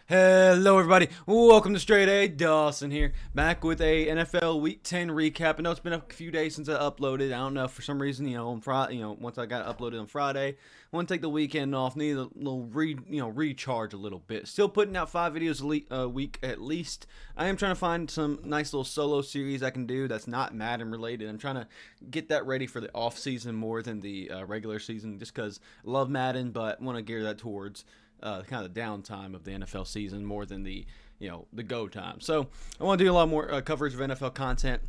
Hello everybody, welcome to StraightA, Dawson here, back with a NFL Week 10 recap. I know it's been a few days since I uploaded. I don't know, for some reason, on Friday, once I got uploaded on Friday, I want to take the weekend off, need a little recharge a little bit. Still putting out 5 videos a week at least. I am trying to find some nice little solo series I can do that's not Madden related. I'm trying to get that ready for the off season more than the regular season, just because I love Madden, but want to gear that towards kind of the downtime of the NFL season more than the the go time. So I want to do a lot more coverage of NFL content.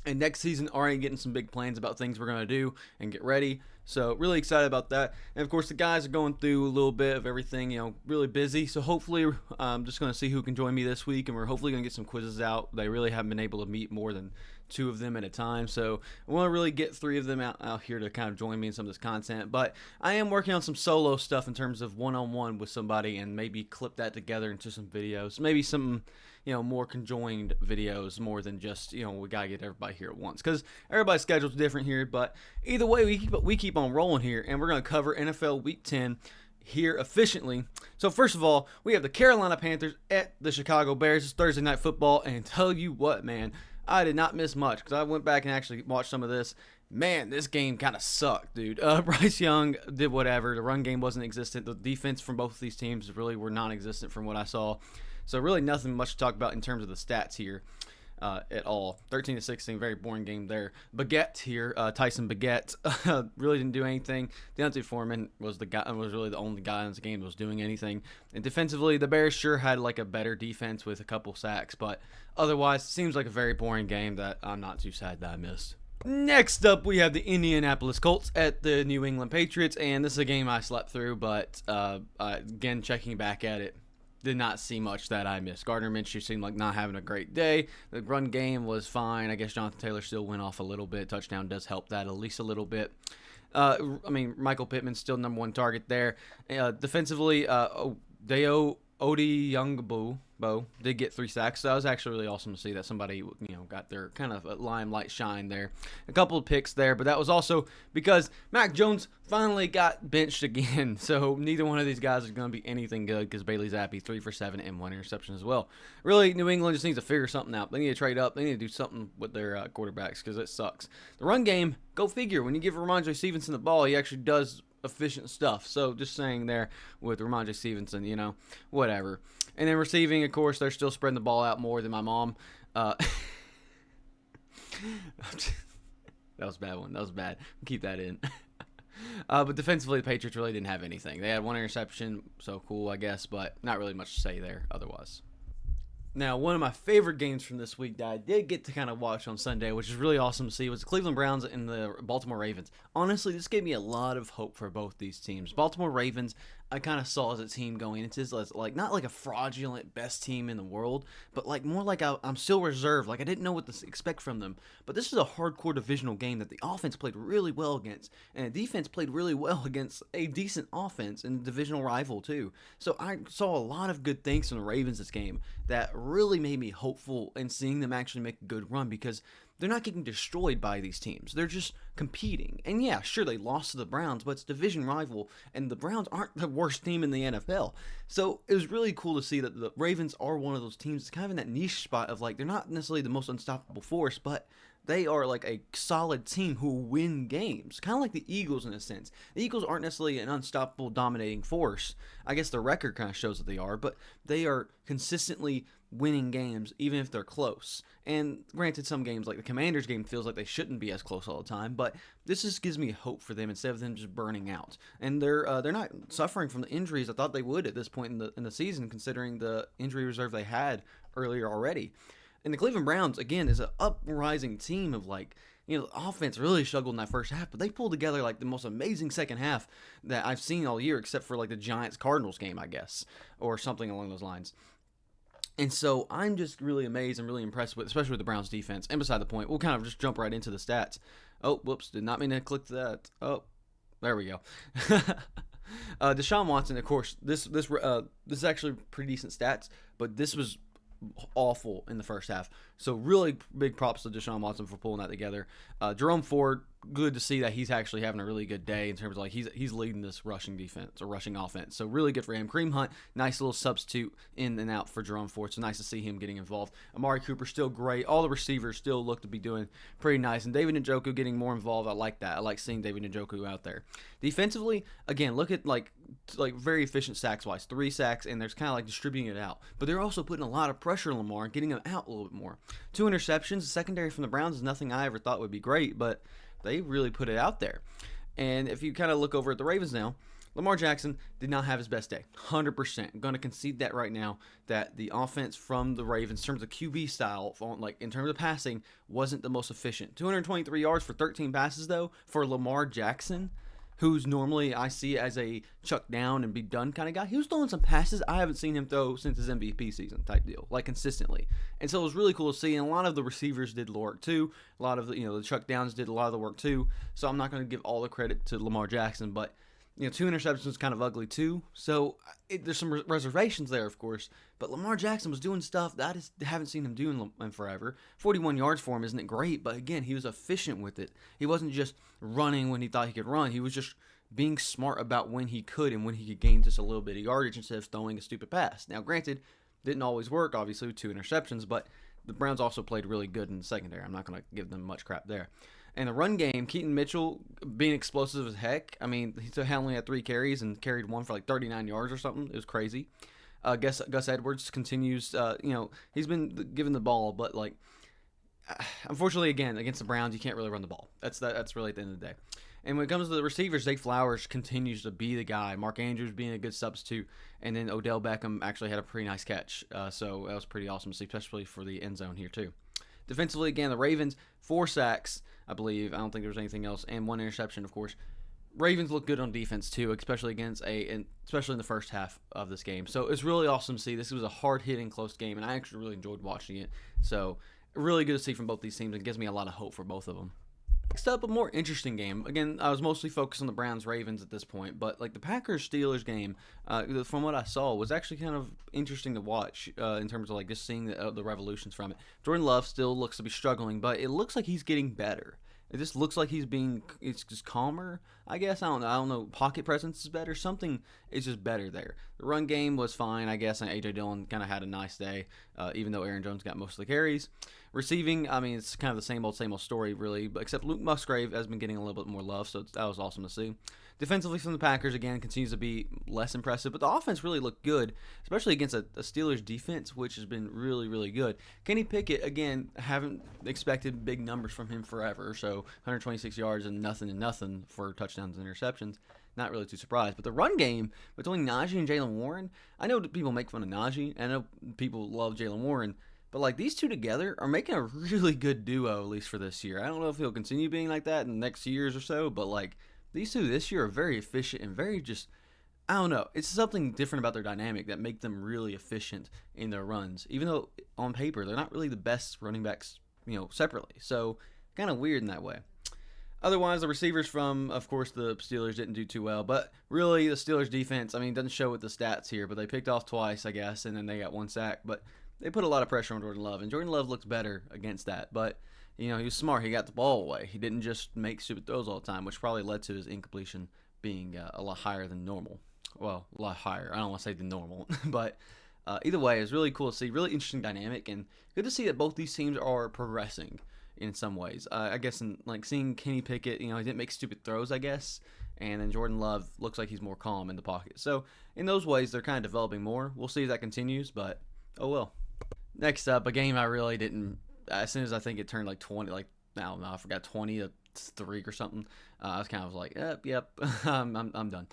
And next season, already getting some big plans about things we're going to do and get ready. So really excited about that. And of course, the guys are going through a little bit of everything, really busy. So hopefully, I'm just going to see who can join me this week. And we're hopefully going to get some quizzes out. They really haven't been able to meet more than 2 of them at a time. So I want to really get 3 of them out here to kind of join me in some of this content. But I am working on some solo stuff in terms of one-on-one with somebody and maybe clip that together into some videos. Maybe some more conjoined videos more than just, we got to get everybody here at once. Because everybody's schedule's different here. But either way, we keep on rolling here. And we're going to cover NFL Week 10 here efficiently. So first of all, we have the Carolina Panthers at the Chicago Bears. It's Thursday Night Football. And tell you what, man, I did not miss much because I went back and actually watched some of this. Man, this game kind of sucked, dude. Bryce Young did whatever. The run game wasn't existent. The defense from both of these teams really were non-existent from what I saw. So really nothing much to talk about in terms of the stats here at all. 13-16, very boring game there. Baguette here, Tyson Baguette, really didn't do anything. Deontay Foreman was really the only guy in this game that was doing anything. And defensively, the Bears sure had like a better defense with a couple sacks, but otherwise, it seems like a very boring game that I'm not too sad that I missed. Next up, we have the Indianapolis Colts at the New England Patriots, and this is a game I slept through, but again, checking back at it, did not see much that I missed. Gardner Minshew seemed like not having a great day. The run game was fine. I guess Jonathan Taylor still went off a little bit. Touchdown does help that at least a little bit. Michael Pittman's still number 1 target there. Defensively, Deo Odi Youngbo did get 3 sacks. So that was actually really awesome to see that somebody, got their kind of limelight shine there. A couple of picks there, but that was also because Mac Jones finally got benched again. So neither one of these guys is going to be anything good because Bailey Zappi 3 for 7 and 1 interception as well. Really, New England just needs to figure something out. They need to trade up. They need to do something with their quarterbacks because it sucks. The run game, go figure. When you give Ramondre Stevenson the ball, he actually does efficient stuff. So just saying there with Ramondre Stevenson, whatever. And then receiving, of course, they're still spreading the ball out more than my mom. That was a bad one. That was bad. Keep that in. But defensively, the Patriots really didn't have anything. They had 1 interception, so cool, I guess, but not really much to say there otherwise. Now, one of my favorite games from this week that I did get to kind of watch on Sunday, which is really awesome to see, was the Cleveland Browns and the Baltimore Ravens. Honestly, this gave me a lot of hope for both these teams. Baltimore Ravens, I kind of saw as a team going into this, like not like a fraudulent best team in the world, but like more like I'm still reserved. Like I didn't know what to expect from them. But this is a hardcore divisional game that the offense played really well against, and the defense played really well against a decent offense and divisional rival too. So I saw a lot of good things from the Ravens this game that really made me hopeful in seeing them actually make a good run because they're not getting destroyed by these teams. They're just competing. And yeah, sure, they lost to the Browns, but it's division rival, and the Browns aren't the worst team in the NFL. So it was really cool to see that the Ravens are one of those teams kind of in that niche spot of like, they're not necessarily the most unstoppable force, but they are like a solid team who win games. Kind of like the Eagles in a sense. The Eagles aren't necessarily an unstoppable dominating force. I guess the record kind of shows that they are, but they are consistently winning games even if they're close. And granted, some games like the Commanders game feels like they shouldn't be as close all the time, but this just gives me hope for them instead of them just burning out. And they're not suffering from the injuries I thought they would at this point in the season, considering the injury reserve they had earlier already. And the Cleveland Browns, again, is an uprising team of like, the offense really struggled in that first half, but they pulled together like the most amazing second half that I've seen all year, except for like the Giants-Cardinals game, I guess, or something along those lines. And so I'm just really amazed and really impressed with, especially with the Browns defense. And beside the point, we'll kind of just jump right into the stats. Oh, whoops, did not mean to click that. Oh, there we go. Deshaun Watson, of course, this is actually pretty decent stats, but this was awful in the first half. So really big props to Deshaun Watson for pulling that together. Jerome Ford, good to see that he's actually having a really good day in terms of like he's leading this rushing defense or rushing offense. So really good for him. Kareem Hunt, nice little substitute in and out for Jerome Ford. So nice to see him getting involved. Amari Cooper still great. All the receivers still look to be doing pretty nice. And David Njoku getting more involved. I like that. I like seeing David Njoku out there. Defensively, again, look at like very efficient sacks wise. 3 sacks, and there's kind of like distributing it out. But they're also putting a lot of pressure on Lamar and getting him out a little bit more. 2 interceptions. The secondary from the Browns is nothing I ever thought would be great, but they really put it out there. And if you kind of look over at the Ravens now, Lamar Jackson did not have his best day. 100%. I'm going to concede that right now, that the offense from the Ravens, in terms of QB style, like in terms of passing, wasn't the most efficient. 223 yards for 13 passes, though, for Lamar Jackson, who's normally I see as a chuck down and be done kind of guy. He was throwing some passes I haven't seen him throw since his MVP season type deal, like consistently. And so it was really cool to see. And a lot of the receivers did the work too. A lot of the chuck downs did a lot of the work too. So I'm not going to give all the credit to Lamar Jackson, but 2 interceptions is kind of ugly too. So there's some reservations there, of course. But Lamar Jackson was doing stuff that I just haven't seen him do in forever. 41 yards for him isn't it great? But again, he was efficient with it. He wasn't just running when he thought he could run. He was just being smart about when he could and when he could gain just a little bit of yardage instead of throwing a stupid pass. Now, granted, didn't always work, obviously, with 2 interceptions. But the Browns also played really good in the secondary. I'm not going to give them much crap there. And the run game, Keaton Mitchell being explosive as heck. I mean, he only had 3 carries and carried one for like 39 yards or something. It was crazy. Gus Edwards continues, he's been given the ball, but like, unfortunately, again, against the Browns, you can't really run the ball. That's really at the end of the day. And when it comes to the receivers, Zay Flowers continues to be the guy. Mark Andrews being a good substitute, and then Odell Beckham actually had a pretty nice catch. So that was pretty awesome to see, especially for the end zone here too. Defensively, again, the Ravens, 4 sacks, I believe. I don't think there was anything else, and 1 interception, of course. Ravens look good on defense too, especially especially in the first half of this game. So it's really awesome to see. This was a hard-hitting, close game, and I actually really enjoyed watching it. So really good to see from both these teams. It gives me a lot of hope for both of them. Next up, a more interesting game. Again, I was mostly focused on the Browns-Ravens at this point, but like the Packers-Steelers game, from what I saw, was actually kind of interesting to watch in terms of like just seeing the revolutions from it. Jordan Love still looks to be struggling, but it looks like he's getting better. It just looks like it's just calmer, I guess. I don't know. Pocket presence is better. Something is just better there. The run game was fine, I guess, and A.J. Dillon kind of had a nice day, even though Aaron Jones got most of the carries. Receiving, I mean, it's kind of the same old story, really, but except Luke Musgrave has been getting a little bit more love, so that was awesome to see. Defensively from the Packers, again, continues to be less impressive, but the offense really looked good, especially against a Steelers defense, which has been really, really good. Kenny Pickett, again, haven't expected big numbers from him forever, so 126 yards and nothing for touchdowns and interceptions. Not really too surprised. But the run game between Najee and Jaylen Warren, I know people make fun of Najee, and I know people love Jaylen Warren, but like these two together are making a really good duo, at least for this year. I don't know if he'll continue being like that in the next years or so, but like these two this year are very efficient and very just, I don't know. It's something different about their dynamic that make them really efficient in their runs, even though on paper they're not really the best running backs, separately. So kind of weird in that way. Otherwise, the receivers from, of course, the Steelers didn't do too well. But really, the Steelers defense, I mean, doesn't show with the stats here, but they picked off twice, I guess, and then they got 1 sack. But they put a lot of pressure on Jordan Love, and Jordan Love looks better against that. But, he was smart. He got the ball away. He didn't just make stupid throws all the time, which probably led to his incompletion being a lot higher than normal. Well, a lot higher. I don't want to say than normal. But either way, it's really cool to see. Really interesting dynamic, and good to see that both these teams are progressing in some ways. I guess in like seeing Kenny Pickett, he didn't make stupid throws, I guess, and then Jordan Love looks like he's more calm in the pocket. So in those ways, they're kind of developing more. We'll see if that continues, but oh well. Next up, a game I really didn't, as soon as I think it turned like 20, like, I don't know, I forgot 20 to 3 or something. I was kind of like, yep, I'm done.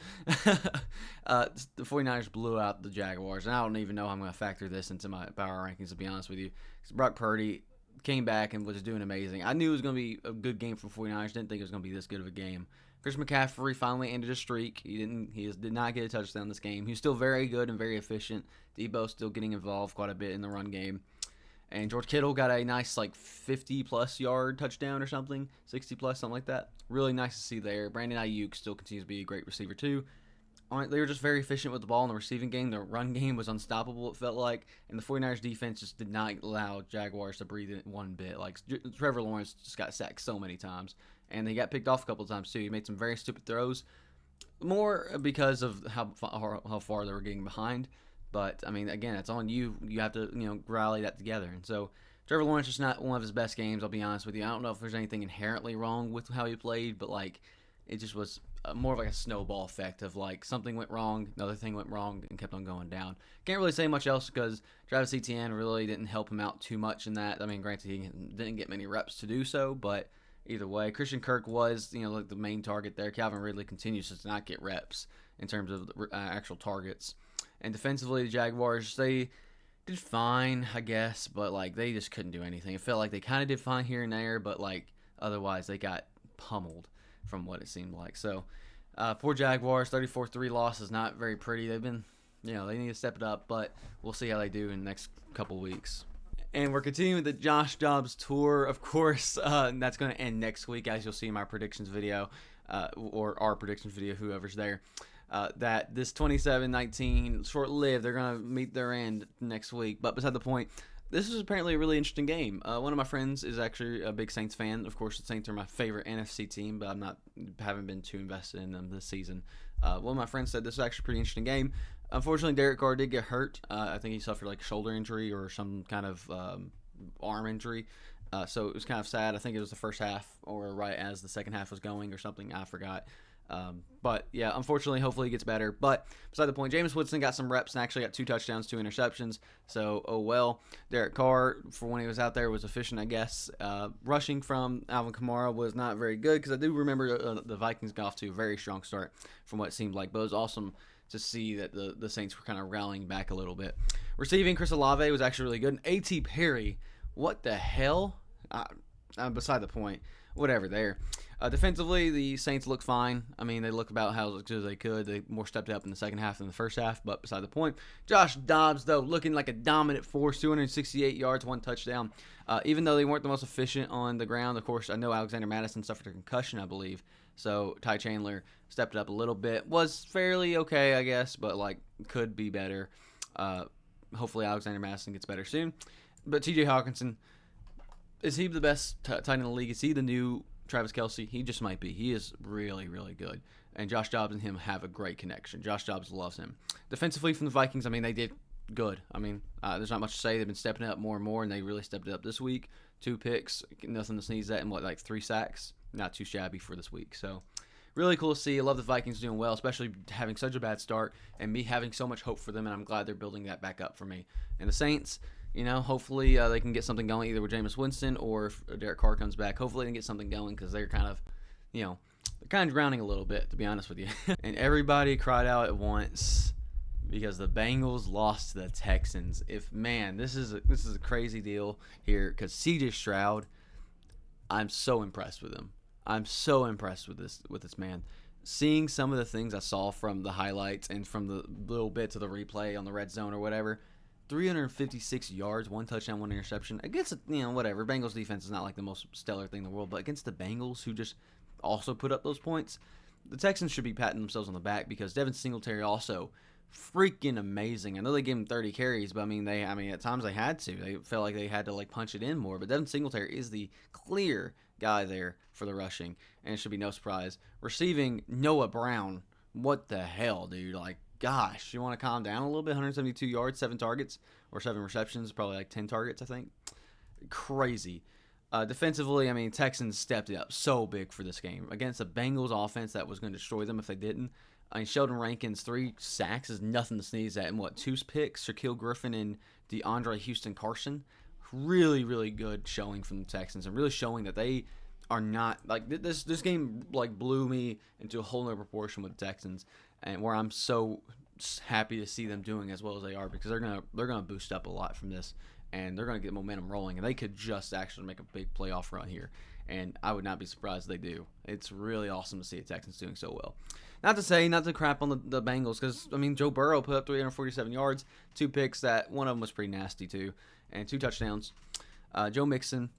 The 49ers blew out the Jaguars, and I don't even know how I'm going to factor this into my power rankings, to be honest with you. Brock Purdy came back and was doing amazing. I knew it was going to be a good game for 49ers. Didn't think it was going to be this good of a game. Chris McCaffrey finally ended a streak. He did not get a touchdown this game. He's still very good and very efficient. Debo still getting involved quite a bit in the run game. And George Kittle got a nice 50-plus yard touchdown or something, 60-plus, something like that. Really nice to see there. Brandon Ayuk still continues to be a great receiver too. they were just very efficient with the ball in the receiving game. The run game was unstoppable, it felt like. And the 49ers defense just did not allow Jaguars to breathe in one bit. Like, Trevor Lawrence just got sacked so many times. And he got picked off a couple of times, too. He made some very stupid throws. More because of how far they were getting behind. But, I mean, again, it's on you. You have to, rally that together. And so, Trevor Lawrence is not one of his best games, I'll be honest with you. I don't know if there's anything inherently wrong with how he played, but, like, it just was more of like a snowball effect of like something went wrong, another thing went wrong, and kept on going down. Can't really say much else because Travis Etienne really didn't help him out too much in that. I mean, granted, he didn't get many reps to do so, but either way, Christian Kirk was, like the main target there. Calvin Ridley continues to not get reps in terms of actual targets. And defensively, the Jaguars, they did fine, I guess, but like they just couldn't do anything. It felt like they kind of did fine here and there, but like otherwise they got pummeled from what it seemed like. So, for Jaguars, 34-3 loss is not very pretty. They've been, they need to step it up, but we'll see how they do in the next couple weeks. And we're continuing the Josh Dobbs tour, of course. And that's going to end next week, as you'll see in my predictions video, or our predictions video, whoever's there. That this 27-19, short-lived, they're going to meet their end next week. But beside the point, this is apparently a really interesting game. One of my friends is actually a big Saints fan. Of course, the Saints are my favorite NFC team, but haven't been too invested in them this season. One of my friends said this is actually a pretty interesting game. Unfortunately, Derek Carr did get hurt. I think he suffered like a shoulder injury or some kind of arm injury. So it was kind of sad. I think it was the first half or right as the second half was going or something. I forgot. But yeah, unfortunately, hopefully he gets better. But beside the point, Jameis Winston got some reps and actually got 2 touchdowns, 2 interceptions. So, oh well. Derek Carr, for when he was out there, was efficient, I guess. Rushing from Alvin Kamara was not very good because I do remember the Vikings got off to a very strong start from what it seemed like. But it was awesome to see that the Saints were kind of rallying back a little bit. Receiving, Chris Olave was actually really good. And A.T. Perry, what the hell? Beside the point. Whatever there. Defensively, the Saints look fine. I mean, they look about how good as they could. They more stepped up in the second half than the first half, but beside the point. Josh Dobbs, though, looking like a dominant force, 268 yards, 1 touchdown. Even though they weren't the most efficient on the ground, of course, I know Alexander Madison suffered a concussion, I believe. So Ty Chandler stepped up a little bit. Was fairly okay, I guess, but like could be better. Hopefully Alexander Madison gets better soon. But T.J. Hawkinson, is he the best tight end in the league? Is he the new Travis Kelce? He just might be. He is really, really good. And Josh Dobbs and him have a great connection. Josh Dobbs loves him. Defensively from the Vikings, I mean, they did good. I mean, there's not much to say. They've been stepping up more and more, and they really stepped it up this week. 2 picks, nothing to sneeze at, and 3 sacks? Not too shabby for this week. So, really cool to see. I love the Vikings doing well, especially having such a bad start, and me having so much hope for them, and I'm glad they're building that back up for me. And the Saints, hopefully they can get something going either with Jameis Winston or if Derek Carr comes back. Hopefully they can get something going because they're kind of, they're kind of drowning a little bit, to be honest with you. And everybody cried out at once because the Bengals lost to the Texans. This is a crazy deal here because C.J. Stroud, I'm so impressed with him. I'm so impressed with this man. Seeing some of the things I saw from the highlights and from the little bits of the replay on the red zone or whatever. 356 yards, 1 touchdown, 1 interception. Against, whatever. Bengals defense is not like the most stellar thing in the world, but against the Bengals, who just also put up those points, the Texans should be patting themselves on the back because Devin Singletary also freaking amazing. I know they gave him 30 carries, but I mean, at times they had to. They felt like they had to punch it in more. But Devin Singletary is the clear guy there for the rushing, and it should be no surprise. Receiving, Noah Brown. What the hell, dude? Gosh, you want to calm down a little bit? 172 yards, 7 targets, or 7 receptions, probably 10 targets, I think. Crazy. Defensively, Texans stepped it up so big for this game. Against a Bengals offense that was going to destroy them if they didn't. Sheldon Rankins, 3 sacks is nothing to sneeze at. And 2 picks? Shaquille Griffin and DeAndre Houston Carson. Really, really good showing from the Texans. And really showing that they are not, this game, blew me into a whole nother proportion with the Texans. And where I'm so happy to see them doing as well as they are because they're gonna boost up a lot from this, and they're gonna get momentum rolling, and they could just actually make a big playoff run here, and I would not be surprised if they do. It's really awesome to see the Texans doing so well. Not to crap on the Bengals because Joe Burrow put up 347 yards, 2 picks that one of them was pretty nasty too, and 2 touchdowns. Joe Mixon.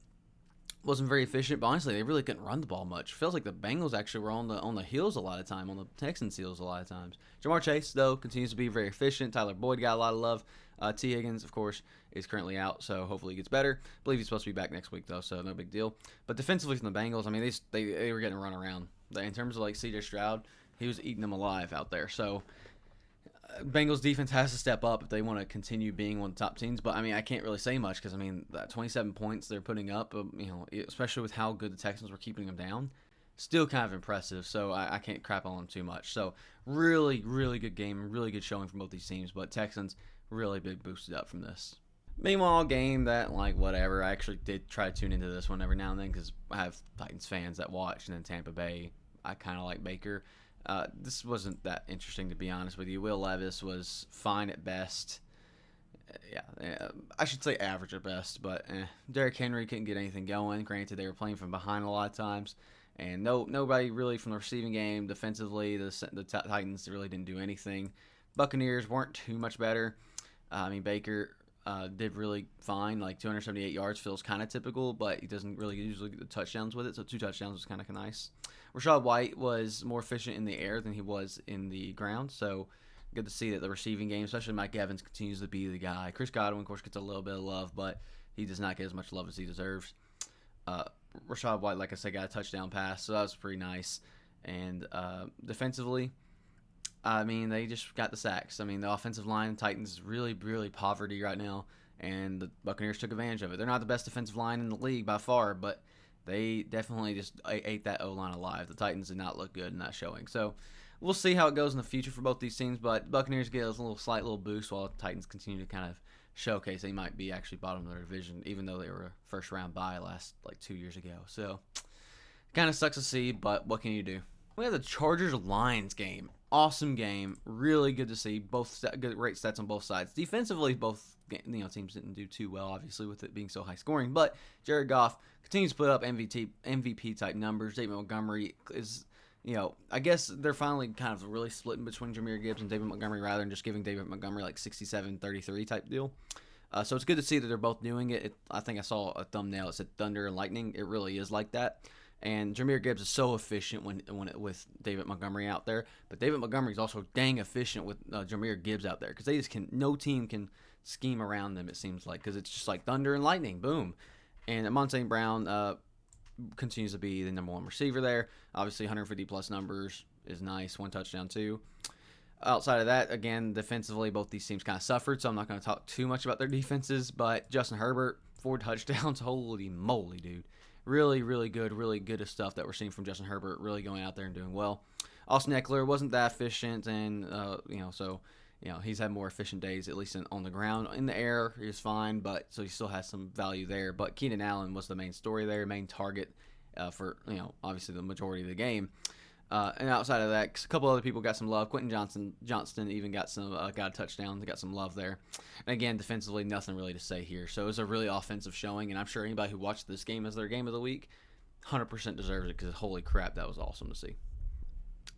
wasn't very efficient, but honestly, they really couldn't run the ball much. Feels like the Bengals actually were on the heels a lot of time, on the Texans' heels a lot of times. Jamar Chase, though, continues to be very efficient. Tyler Boyd got a lot of love. T. Higgins, of course, is currently out, so hopefully he gets better. I believe he's supposed to be back next week, though, so no big deal. But defensively from the Bengals, I mean, they were getting run around. In terms of like C.J. Stroud, he was eating them alive out there. So Bengals defense has to step up if they want to continue being one of the top teams. But I mean, I can't really say much because I mean, that 27 points they're putting up, especially with how good the Texans were keeping them down, still kind of impressive. So I can't crap on them too much. So really, really good game, really good showing from both these teams. But Texans really big boosted up from this. Meanwhile, game that, like, whatever. I actually did try to tune into this one every now and then because I have Titans fans that watch, and then Tampa Bay, I kind of like Baker. This wasn't that interesting, to be honest with you. Will Levis was fine at best. I should say average at best, but Derrick Henry couldn't get anything going. Granted, they were playing from behind a lot of times, and nobody really from the receiving game. Defensively, the Titans really didn't do anything. Buccaneers weren't too much better. I mean, Baker did really fine. Like 278 yards feels kind of typical, but he doesn't really usually get the touchdowns with it. So 2 touchdowns was kind of nice. Rachaad White was more efficient in the air than he was in the ground. So good to see that the receiving game, especially Mike Evans, continues to be the guy. Chris Godwin, of course, gets a little bit of love, but he does not get as much love as he deserves. Rachaad White, like I said, got a touchdown pass, so that was pretty nice. And defensively, I mean, they just got the sacks. I mean, the offensive line, Titans, is really, really poverty right now, and the Buccaneers took advantage of it. They're not the best defensive line in the league by far, but they definitely just ate that O-line alive. The Titans did not look good in that showing. So we'll see how it goes in the future for both these teams, but Buccaneers get a slight little boost while the Titans continue to kind of showcase they might be actually bottom of their division, even though they were a first-round bye last, 2 years ago. So kind of sucks to see, but what can you do? We have the Chargers-Lions game. Awesome game. Really good to see. Both great stats on both sides. Defensively, both teams didn't do too well, obviously, with it being so high scoring. But Jared Goff continues to put up MVP-type numbers. David Montgomery is, I guess they're finally kind of really splitting between Jahmyr Gibbs and David Montgomery rather than just giving David Montgomery like 67-33 type deal. So it's good to see that they're both doing it. I think I saw a thumbnail that said Thunder and Lightning. It really is like that. And Jahmyr Gibbs is so efficient with David Montgomery out there, but David Montgomery is also dang efficient with Jahmyr Gibbs out there because no team can scheme around them, it seems like, because it's just like thunder and lightning, boom. And Amon St. Brown continues to be the number one receiver there. Obviously, 150 plus numbers is nice, 1 touchdown too. Outside of that, again, defensively, both these teams kind of suffered, so I'm not going to talk too much about their defenses. But Justin Herbert, 4 touchdowns, holy moly, dude. Really, really good stuff that we're seeing from Justin Herbert, really going out there and doing well. Austin Eckler wasn't that efficient, and, he's had more efficient days, at least on the ground. In the air, he was fine, so he still has some value there. But Keenan Allen was the main story there, main target for, obviously the majority of the game. And outside of that, a couple other people got some love. Quentin Johnston even got a touchdown. They got some love there. And again, defensively, nothing really to say here. So it was a really offensive showing, and I'm sure anybody who watched this game as their game of the week 100% deserves it because holy crap, that was awesome to see.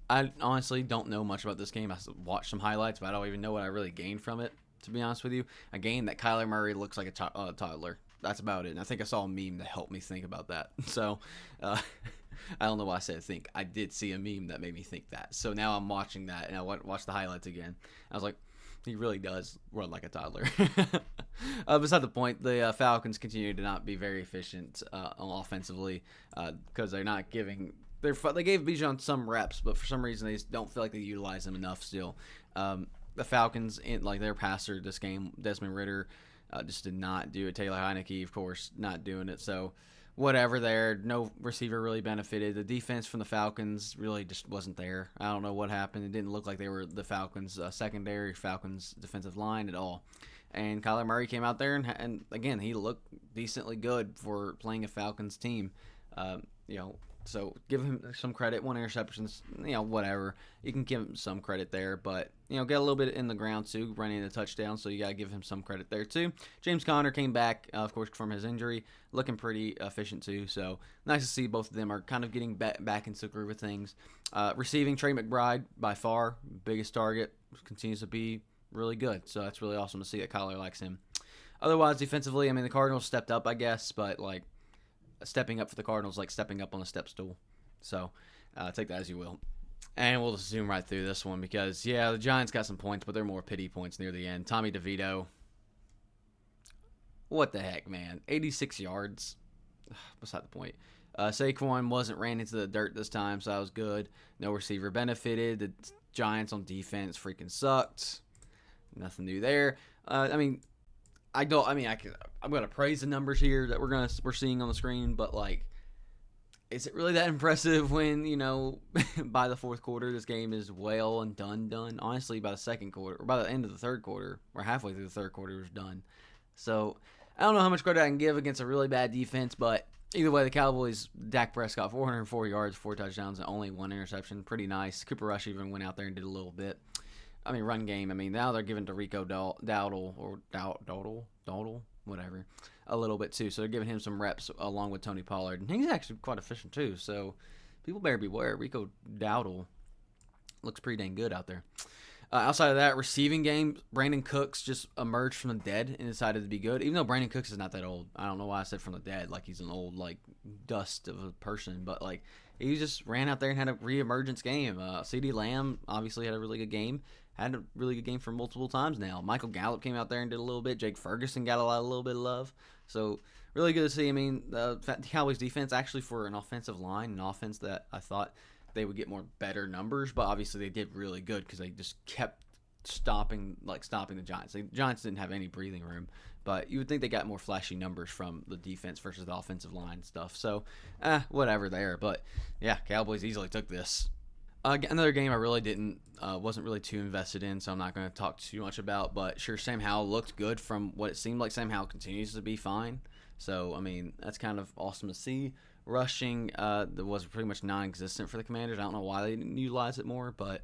I honestly don't know much about this game. I watched some highlights, but I don't even know what I really gained from it, to be honest with you. I gained that Kyler Murray looks like a toddler. That's about it. And I think I saw a meme that helped me think about that. So, I don't know why I said think. I did see a meme that made me think that. So now I'm watching that, and I watched the highlights again. I was like, he really does run like a toddler. Beside the point, the Falcons continue to not be very efficient offensively because they're not giving. They gave Bijan some reps, but for some reason they just don't feel like they utilize them enough still. The Falcons, their passer this game, Desmond Ridder, just did not do it. Taylor Heineke, of course, not doing it. So whatever there. No receiver really benefited. The defense from the Falcons really just wasn't there. I don't know what happened. It didn't look like they were the Falcons' secondary, Falcons' defensive line at all. And Kyler Murray came out there, and again, he looked decently good for playing a Falcons team. So give him some credit. 1 interception, whatever. You can give him some credit there, but, get a little bit in the ground too, running the touchdown, so you got to give him some credit there too. James Conner came back, of course, from his injury, looking pretty efficient too, so nice to see both of them are kind of getting back into the groove of things. Receiving, Trey McBride, by far, biggest target, continues to be really good, so that's really awesome to see that Kyler likes him. Otherwise, defensively, the Cardinals stepped up, I guess, but, stepping up for the Cardinals like stepping up on a step stool. So take that as you will. And we'll just zoom right through this one because, yeah, the Giants got some points, but they're more pity points near the end. Tommy DeVito. What the heck, man? 86 yards. Beside the point. Saquon ran into the dirt this time, so that was good. No receiver benefited. The Giants on defense freaking sucked. Nothing new there. I'm gonna praise the numbers here that we're seeing on the screen, but like, is it really that impressive when by the fourth quarter this game is well and done? Honestly, by the second quarter or by the end of the third quarter, or halfway through the third quarter, it was done. So I don't know how much credit I can give against a really bad defense, but either way, the Cowboys, Dak Prescott, 404 yards, 4 touchdowns, and only 1 interception. Pretty nice. Cooper Rush even went out there and did a little bit. Run game. Now they're giving to Rico Dowdle, whatever, a little bit too. So they're giving him some reps along with Tony Pollard. And he's actually quite efficient too. So people better beware. Rico Dowdle looks pretty dang good out there. Outside of that, receiving game, Brandon Cooks just emerged from the dead and decided to be good. Even though Brandon Cooks is not that old. I don't know why I said from the dead, like he's an old, like, dust of a person. But, like, he just ran out there and had a re-emergence game. CeeDee Lamb obviously had a really good game. Had a really good game for multiple times now. Michael Gallup came out there and did a little bit. Jake Ferguson got a little bit of love. So, really good to see. The Cowboys defense, actually, for an offensive line, an offense that I thought they would get more better numbers, but obviously they did really good because they just kept stopping the Giants. The Giants didn't have any breathing room, but you would think they got more flashy numbers from the defense versus the offensive line stuff. So, whatever there. But yeah, Cowboys easily took this. Another game I really wasn't really too invested in, so I'm not going to talk too much about. But sure, Sam Howell looked good from what it seemed like. Sam Howell continues to be fine. So, that's kind of awesome to see. Rushing was pretty much non-existent for the Commanders. I don't know why they didn't utilize it more, but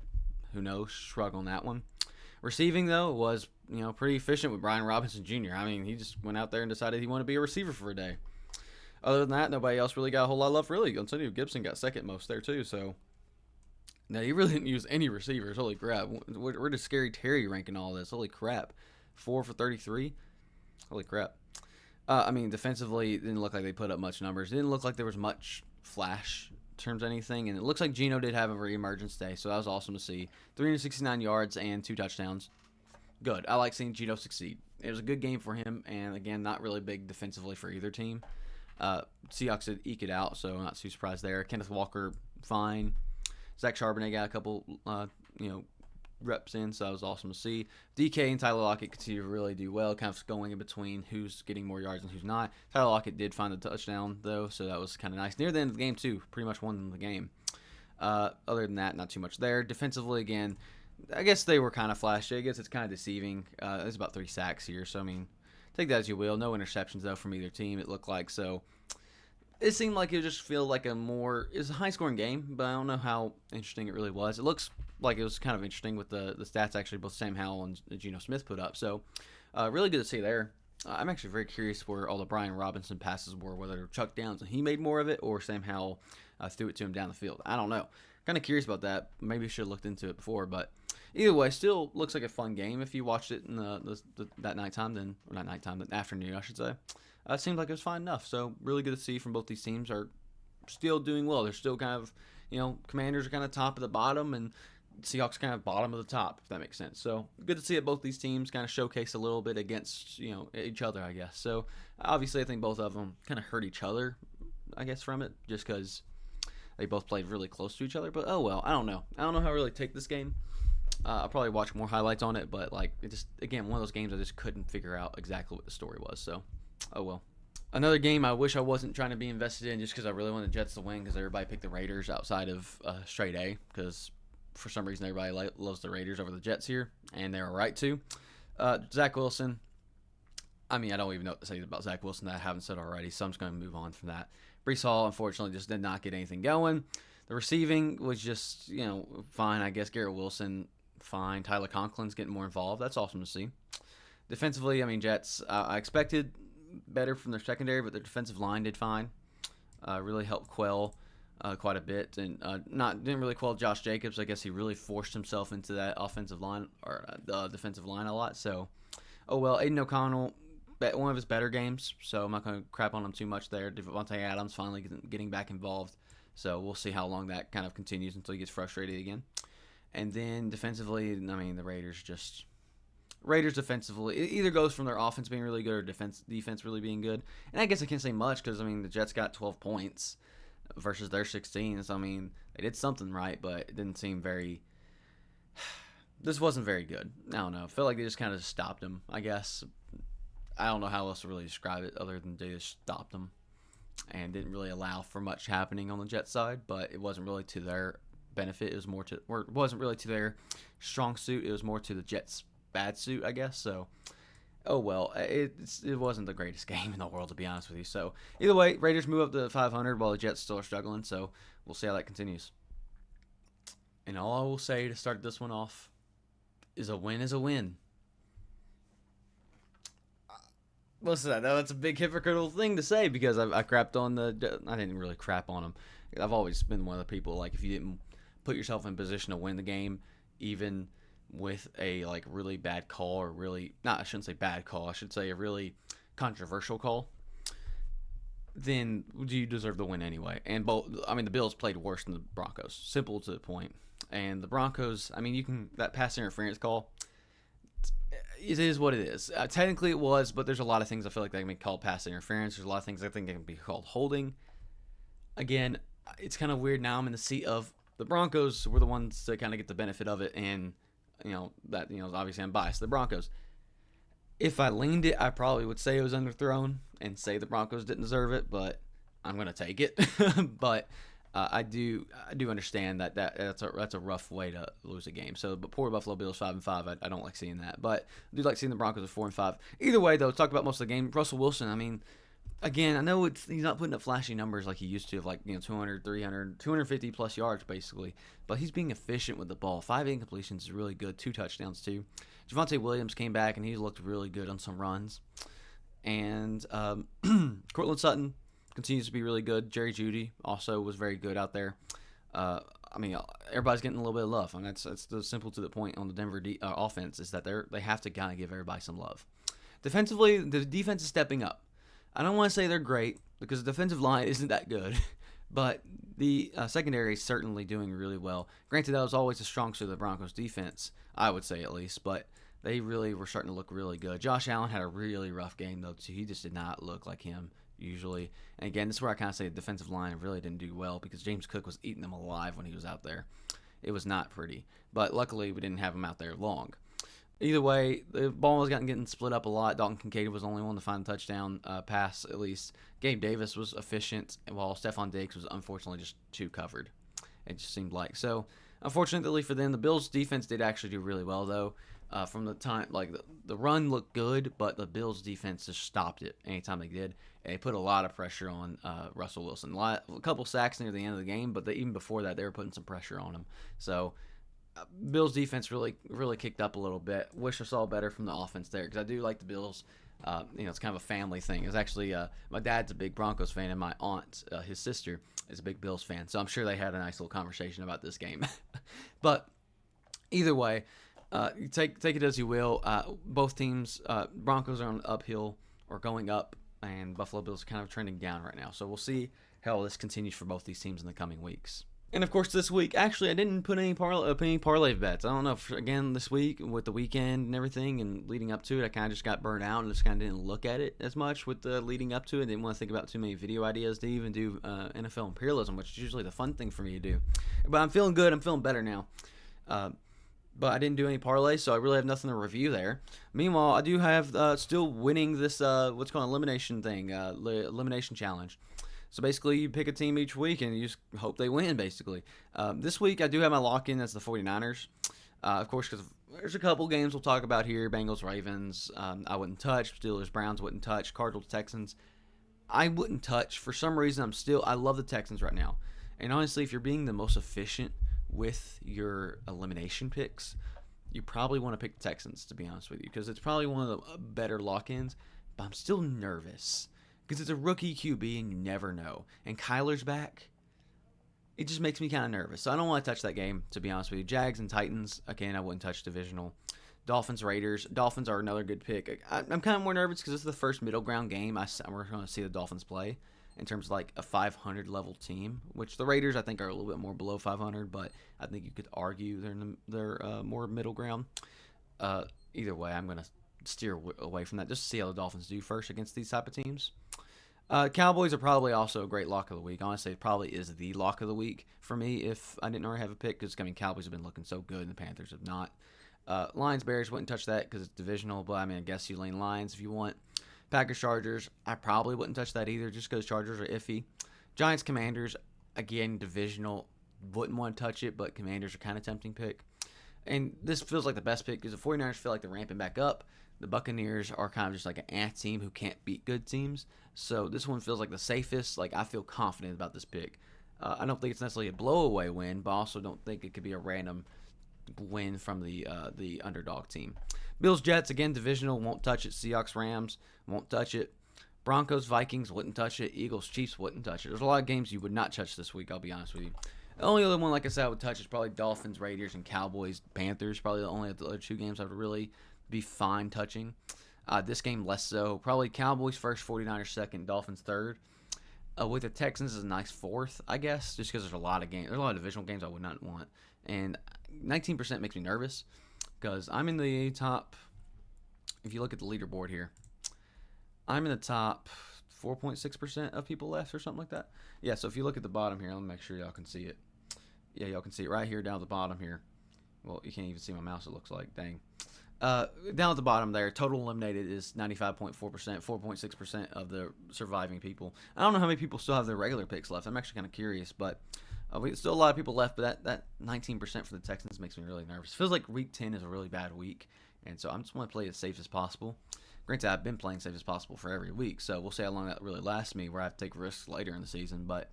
who knows? Shrug on that one. Receiving, though, was pretty efficient with Brian Robinson Jr. He just went out there and decided he wanted to be a receiver for a day. Other than that, nobody else really got a whole lot of love, really. Antonio Gibson got second most there, too. So, now he really didn't use any receivers. Holy crap. Where does Scary Terry rank in all this? Holy crap. 4 for 33? Holy crap. Defensively, it didn't look like they put up much numbers. It didn't look like there was much flash in terms of anything. And it looks like Geno did have a re-emergence day, so that was awesome to see. 369 yards and 2 touchdowns. Good. I like seeing Geno succeed. It was a good game for him, and again, not really big defensively for either team. Seahawks did eke it out, so not too surprised there. Kenneth Walker, fine. Zach Charbonnet got a couple, reps in, so that was awesome to see. DK and Tyler Lockett continue to really do well, kind of going in between who's getting more yards and who's not. Tyler Lockett did find the touchdown, though, so that was kind of nice. Near the end of the game, too, pretty much won the game. Other than that, not too much there. Defensively, again, I guess they were kind of flashy. I guess it's kind of deceiving. There's about 3 sacks here, so, take that as you will. No interceptions, though, from either team, it looked like, so it seemed like it just feel like it's a high-scoring game, but I don't know how interesting it really was. It looks like it was kind of interesting with the stats actually both Sam Howell and Geno Smith put up. So, really good to see there. I'm actually very curious where all the Brian Robinson passes were, whether they're Chuck Downs and he made more of it, or Sam Howell threw it to him down the field. I don't know. Kind of curious about that. Maybe I should have looked into it before, but either way, still looks like a fun game if you watched it in that nighttime, or not nighttime, but afternoon, I should say. It seemed like it was fine enough. So, really good to see from both these teams are still doing well. They're still kind of, Commanders are kind of top of the bottom, and Seahawks kind of bottom of the top, if that makes sense. So, good to see that both these teams kind of showcase a little bit against, each other, I guess. So, obviously, I think both of them kind of hurt each other, I guess, from it, just because they both played really close to each other. But, oh well, I don't know. I don't know how I really take this game. I'll probably watch more highlights on it, but, it just, again, one of those games I just couldn't figure out exactly what the story was. So, oh well. Another game I wish I wasn't trying to be invested in just because I really wanted the Jets to win because everybody picked the Raiders outside of StraightA because for some reason everybody loves the Raiders over the Jets here, and they're right to. Zach Wilson, I don't even know what to say about Zach Wilson that I haven't said already, so I'm just going to move on from that. Breece Hall, unfortunately, just did not get anything going. The receiving was just, fine, I guess. Garrett Wilson, fine. Tyler Conklin's getting more involved. That's awesome to see. Defensively, Jets, I expected better from their secondary, but their defensive line did fine. Really helped quell quite a bit, and didn't really quell Josh Jacobs. I guess he really forced himself into that offensive line or the defensive line a lot. So, oh well. Aiden O'Connell one of his better games, so I'm not going to crap on him too much there. Devontae Adams finally getting back involved, so we'll see how long that kind of continues until he gets frustrated again. And then defensively, I mean, the Raiders defensively, it either goes from their offense being really good or defense really being good. And I guess I can't say much because, I mean, the Jets got 12 points versus their 16. So, I mean, they did something right, but it didn't seem very... This wasn't very good. I don't know. I feel like they just kind of stopped them, I guess. I don't know how else to really describe it other than they just stopped them and didn't really allow for much happening on the Jets side, but it wasn't really to their benefit. It was more to, or it wasn't really to their strong suit. It was more to the Jets' bad suit, I guess. So, oh well, it wasn't the greatest game in the world, to be honest with you. So, either way, Raiders move up to 500 while the Jets still are struggling. So, we'll see how that continues. And all I will say to start this one off is a win is a win. Listen, that's a big hypocritical thing to say because I crapped on I didn't really crap on them. I've always been one of the people, like, if you didn't put yourself in position to win the game, even with a, like, really bad call or really, I shouldn't say bad call, I should say a really controversial call, then you deserve the win anyway. And the Bills played worse than the Broncos. Simple to the point. And the Broncos, I mean, that pass interference call, it is what it is. Technically it was, but there's a lot of things I feel like that can be called pass interference. There's a lot of things I think that can be called holding. Again, it's kind of weird now. I'm in the seat of the Broncos were the ones that kind of get the benefit of it, and obviously I'm biased. The Broncos. If I leaned it, I probably would say it was underthrown and say the Broncos didn't deserve it, but I'm gonna take it. But I do understand that's a rough way to lose a game. So, but poor Buffalo Bills 5-5. I don't like seeing that, but I do like seeing the Broncos at 4-5. Either way, though, talk about most of the game. Russell Wilson. I mean, again, I know he's not putting up flashy numbers like he used to, of 200, 300, 250 plus yards basically, but he's being efficient with the ball. 5 incompletions is really good. 2 touchdowns too. Javonte Williams came back and he looked really good on some runs, and Cortland Sutton continues to be really good. Jerry Jeudy also was very good out there. Everybody's getting a little bit of love. I mean, that's the simple to the point on the Denver offense is that they have to kind of give everybody some love. Defensively, the defense is stepping up. I don't want to say they're great because the defensive line isn't that good, but the secondary is certainly doing really well. Granted, that was always a strong suit of the Broncos defense, I would say at least, but they really were starting to look really good. Josh Allen had a really rough game, though, too. He just did not look like him usually. And again, this is where I kind of say the defensive line really didn't do well because James Cook was eating them alive when he was out there. It was not pretty, but luckily we didn't have him out there long. Either way, the ball was getting split up a lot. Dalton Kincaid was the only one to find a touchdown pass, at least. Gabe Davis was efficient, while Stephon Diggs was unfortunately just too covered. It just seemed like. So, unfortunately for them, the Bills' defense did actually do really well, though. From the time, the run looked good, but the Bills' defense just stopped it anytime they did. And they put a lot of pressure on Russell Wilson. A couple sacks near the end of the game, but even before that, they were putting some pressure on him. So, Bills defense really kicked up a little bit. Wish I saw better from the offense there because I do like the Bills. It's kind of a family thing. It's actually my dad's a big Broncos fan, and my aunt, his sister, is a big Bills fan. So I'm sure they had a nice little conversation about this game. But either way, take it as you will. Both teams, Broncos are on uphill or going up, and Buffalo Bills are kind of trending down right now. So we'll see how this continues for both these teams in the coming weeks. And of course, this week, actually, I didn't put any parlay bets. I don't know if, again, this week with the weekend and everything and leading up to it, I kind of just got burnt out and just kind of didn't look at it as much with the leading up to it. Didn't want to think about too many video ideas to even do NFL imperialism, which is usually the fun thing for me to do. But I'm feeling good. I'm feeling better now. But I didn't do any parlays, so I really have nothing to review there. Meanwhile, I do have still winning this what's called elimination thing, elimination challenge. So basically, you pick a team each week, and you just hope they win, basically. This week, I do have my lock-in as the 49ers. Of course, because there's a couple games we'll talk about here. Bengals, Ravens, I wouldn't touch. Steelers, Browns wouldn't touch. Cardinals, Texans, I wouldn't touch. For some reason, I love the Texans right now. And honestly, if you're being the most efficient with your elimination picks, you probably want to pick the Texans, to be honest with you, because it's probably one of the better lock-ins, but I'm still nervous. Because it's a rookie QB and you never know. And Kyler's back. It just makes me kind of nervous. So I don't want to touch that game, to be honest with you. Jags and Titans, again, I wouldn't touch divisional. Dolphins, Raiders. Dolphins are another good pick. I'm kind of more nervous because this is the first middle ground game we're going to see the Dolphins play in terms of like a 500 level team, which the Raiders I think are a little bit more below 500, but I think you could argue they're more middle ground. Either way, I'm going to steer away from that just to see how the Dolphins do first against these type of teams. Cowboys are probably also a great lock of the week. Honestly, it probably is the lock of the week for me if I didn't already have a pick because, Cowboys have been looking so good and the Panthers have not. Lions, Bears, wouldn't touch that because it's divisional, but I guess you lean Lions if you want. Packers, Chargers, I probably wouldn't touch that either just because Chargers are iffy. Giants, Commanders, again, divisional, wouldn't want to touch it, but Commanders are kind of tempting pick. And this feels like the best pick because the 49ers feel like they're ramping back up. The Buccaneers are kind of just like an team who can't beat good teams. So this one feels like the safest. Like, I feel confident about this pick. I don't think it's necessarily a blowaway win, but I also don't think it could be a random win from the underdog team. Bills, Jets, again, divisional, won't touch it. Seahawks, Rams, won't touch it. Broncos, Vikings, wouldn't touch it. Eagles, Chiefs, wouldn't touch it. There's a lot of games you would not touch this week, I'll be honest with you. The only other one, like I said, I would touch is probably Dolphins, Raiders, and Cowboys, Panthers. Probably the only other two games I would really be fine touching. This game, less so. Probably Cowboys first, 49ers second, Dolphins third. With the Texans as a nice fourth, I guess, just because there's a lot of games. There's a lot of divisional games I would not want. And 19% makes me nervous because I'm in the top, if you look at the leaderboard here, I'm in the top 4.6% of people left or something like that. Yeah, so if you look at the bottom here, let me make sure y'all can see it. Yeah, y'all can see it right here down at the bottom here. Well, you can't even see my mouse, it looks like. Dang. Down at the bottom there, total eliminated is 95.4%, 4.6% of the surviving people. I don't know how many people still have their regular picks left. I'm actually kind of curious, but still a lot of people left. But that 19% for the Texans makes me really nervous. Feels like week 10 is a really bad week, and so I just want to play as safe as possible. Granted, I've been playing safe as possible for every week, so we'll see how long that really lasts me, where I have to take risks later in the season, but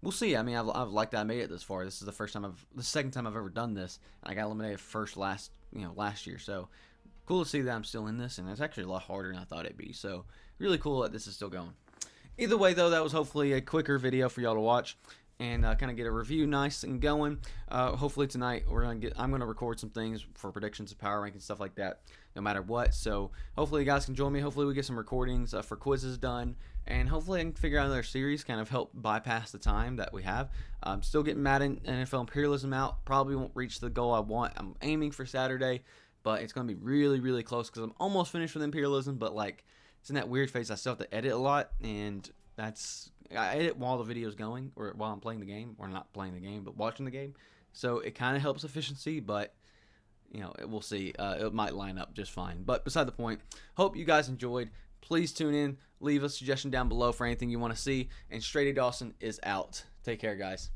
we'll see. I've liked that I made it this far. This is the second time I've ever done this, and I got eliminated last year, so cool to see that I'm still in this, and it's actually a lot harder than I thought it'd be, so really cool that this is still going. Either way, though, that was hopefully a quicker video for y'all to watch and kind of get a review nice and going. Hopefully tonight I'm gonna record some things for predictions of power rank and stuff like that, no matter what. So hopefully you guys can join me. Hopefully we get some recordings for quizzes done, and hopefully I can figure out another series, kind of help bypass the time that we have. I'm still getting Madden NFL Imperialism out. Probably won't reach the goal I want. I'm aiming for Saturday, but it's gonna be really, really close because I'm almost finished with Imperialism, but like it's in that weird phase. I still have to edit a lot, and I edit while the video's going, or while I'm playing the game, or not playing the game, but watching the game. So it kind of helps efficiency, but we'll see. It might line up just fine. But beside the point, hope you guys enjoyed. Please tune in. Leave a suggestion down below for anything you want to see. And StraightA Dawson is out. Take care, guys.